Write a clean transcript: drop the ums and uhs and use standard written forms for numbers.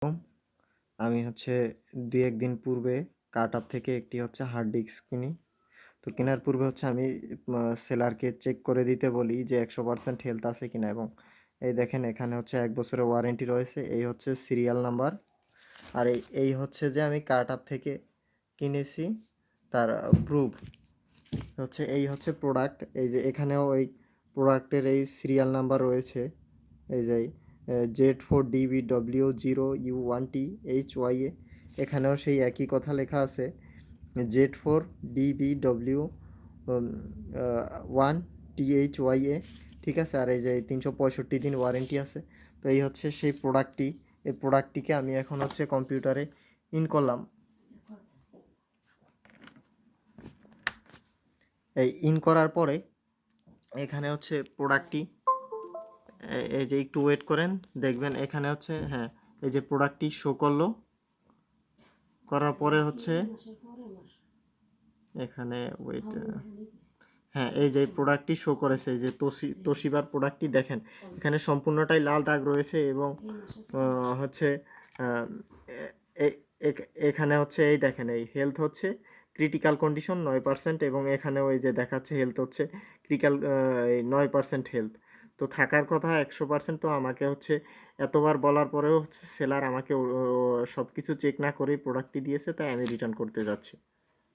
আমি ২-১ দিন পূর্বে কার্টআপ থেকে একটি হার্ড ডিস্ক কিনি। তো কেনার পূর্বে আমি সেলারকে চেক করে দিতে বলি যে 100% হেলথ আছে কিনা, এবং এই দেখেন এখানে ১ বছরের ওয়ারেন্টি রয়েছে। এই সিরিয়াল নাম্বার। আর এই যে আমি কার্টআপ থেকে কিনেছি তার প্রুফ এই প্রোডাক্ট। এই যে এখানেও এই প্রোডাক্টের এই সিরিয়াল নাম্বার রয়েছে। এই যে Z4DBW0U1THYA, এখানেও সেই একই কথা লেখা আছে, Z4DBW1THYA, ঠিক আছে। আর এই যে 365 দিন ওয়ারেন্টি আছে। তো এই সেই প্রোডাক্টটি। এই প্রোডাক্টটিকে আমি এখন কম্পিউটারে ইন করলাম। এই ইন করার পরে এখানে প্রোডাক্টটি, এই যে একটু ওয়েট করেন, দেখবেন এখানে হ্যাঁ, এই যে প্রোডাক্টটি শো করলো। করার পরে এখানে ওয়েট, হ্যাঁ, এই যে প্রোডাক্টটি শো করেছে, এই যে তোশিবার প্রোডাক্টটি দেখেন এখানে সম্পূর্ণটাই লাল দাগ রয়েছে, এবং এখানে এই দেখেন এই হেলথ ক্রিটিক্যাল কন্ডিশন 9%, এবং এখানেও এই যে দেখাচ্ছে হেলথ ক্রিটিক্যাল 9% হেলথ। তো থাকার কথা 100%। তো আমাকে এতবার বলার পরেও সেলার আমাকে সব কিছু চেক না করেই প্রোডাক্টটি দিয়েছে, তাই আমি রিটার্ন করতে যাচ্ছি।